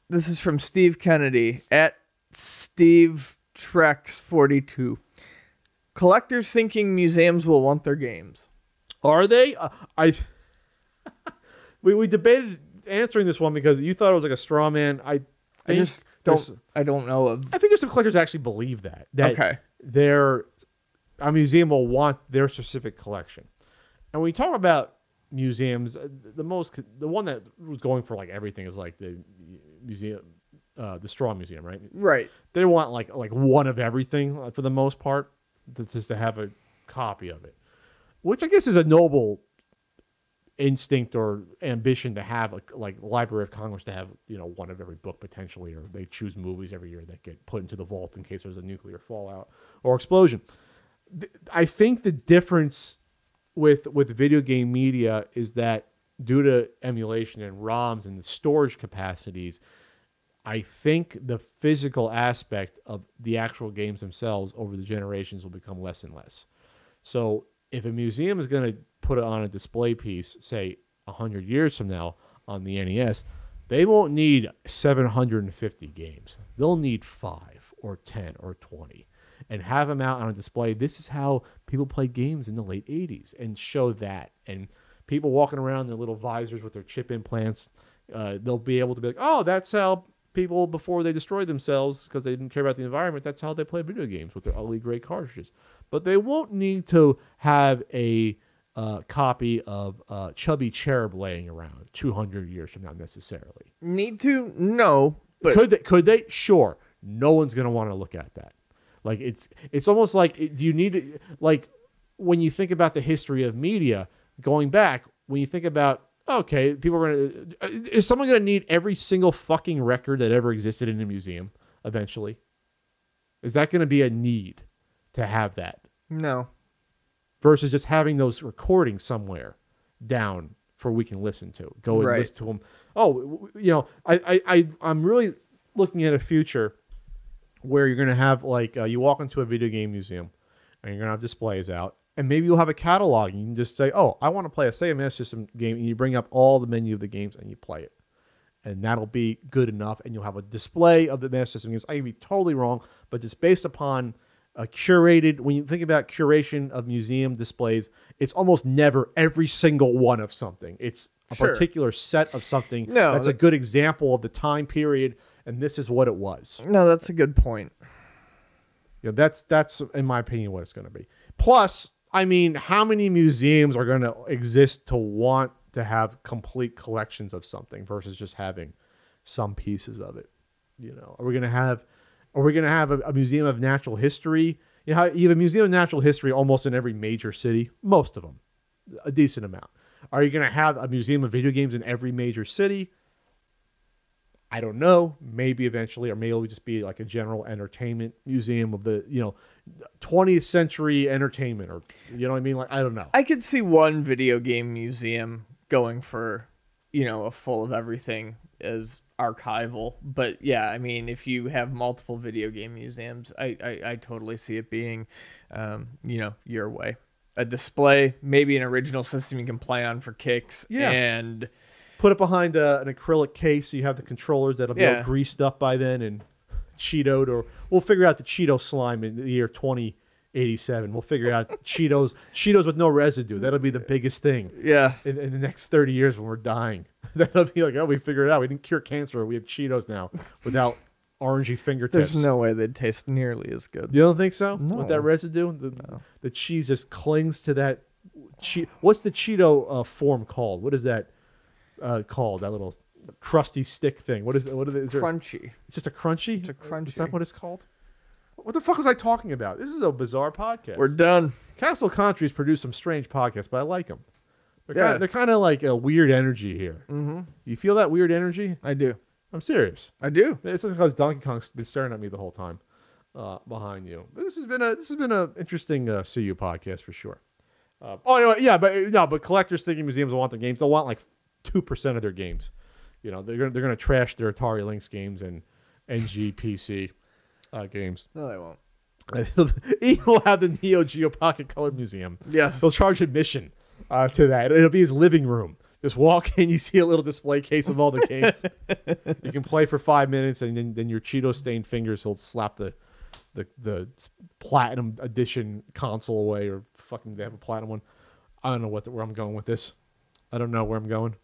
This is from Steve Kennedy at Steve Trex 42. Collectors thinking museums will want their games. Are they? We debated answering this one because you thought it was like a straw man. I don't know of. I think there's some collectors that actually believe that Okay. A museum will want their specific collection. And when you talk about museums, the one that was going for like everything is like the museum, the Straw Museum, right? Right. They want like one of everything for the most part, just to have a copy of it, which I guess is a noble instinct or ambition to have, like Library of Congress to have, one of every book potentially, or they choose movies every year that get put into the vault in case there's a nuclear fallout or explosion. I think the difference with video game media is that due to emulation and ROMs and the storage capacities, I think the physical aspect of the actual games themselves over the generations will become less and less. So if a museum is going to put it on a display piece, say 100 years from now on the NES, they won't need 750 games. They'll need 5 or 10 or 20 and have them out on a display. This is how people played games in the late 80s and show that. And people walking around in their little visors with their chip implants, they'll be able to be like, oh, that's how people before they destroyed themselves because they didn't care about the environment, that's how they play video games with their ugly gray cartridges. But they won't need to have a copy of Chubby Cherub laying around 200 years from now necessarily. Need to? No. But Could they? Sure. No one's going to want to look at that. Like it's almost like, do you need to, like when you think about the history of media going back, when you think about, okay, people are going to, is someone going to need every single fucking record that ever existed in a museum eventually? Is that going to be a need to have that? No. Versus just having those recordings somewhere down for we can listen to. Go and listen to them. Oh, I'm really looking at a future where you're going to have like, you walk into a video game museum and you're going to have displays out. And maybe you'll have a catalog and you can just say, oh, I want to play a Sega Master System game. And you bring up all the menu of the games and you play it. And that'll be good enough. And you'll have a display of the Master System games. I can be totally wrong, but just based upon a curated, when you think about curation of museum displays, it's almost never every single one of something. It's a particular set of something. That's a good example of the time period. And this is what it was. No, that's a good point. That's in my opinion what it's going to be. Plus, I mean, how many museums are going to exist to want to have complete collections of something versus just having some pieces of it? Are we going to have a museum of natural history? You have a museum of natural history almost in every major city, most of them, a decent amount. Are you going to have a museum of video games in every major city? I don't know. Maybe eventually, or maybe it'll just be like a general entertainment museum of the 20th century entertainment, or you know what I mean? Like, I don't know. I could see one video game museum going for, a full of everything as archival. But yeah, I mean, if you have multiple video game museums, I totally see it being, your way. A display, maybe an original system you can play on for kicks, and put it behind an acrylic case so you have the controllers that'll be all greased up by then and Cheetoed, or we'll figure out the Cheeto slime in the year 2087. We'll figure out Cheetos with no residue. That'll be the biggest thing. Yeah. In the next 30 years when we're dying. That'll be like, oh, we figured it out. We didn't cure cancer. We have Cheetos now without orangey fingertips. There's no way they'd taste nearly as good. You don't think so? No. With that residue? The cheese just clings to that. What's the Cheeto form called? What is that called? That little crusty stick thing. What is it? Is there, crunchy. It's just a crunchy? It's a crunchy. Is that what it's called? What the fuck was I talking about? This is a bizarre podcast. We're done. Castle Country's produced some strange podcasts, but I like them. They're kind of like a weird energy here. Mm-hmm. You feel that weird energy? I do. I'm serious. I do. It's because Donkey Kong's been staring at me the whole time behind you. But this has been a interesting CU podcast for sure. But collectors thinking museums will want their games. They'll want like 2% of their games. They're gonna trash their Atari Lynx games and NGPC games. No, they won't. He will have the Neo Geo Pocket Color Museum. Yes. They'll charge admission to that. It'll be his living room. Just walk in, you see a little display case of all the games. You can play for 5 minutes, and then your Cheeto stained fingers will slap the platinum edition console away, or fucking they have a platinum one. I don't know where I'm going with this. I don't know where I'm going.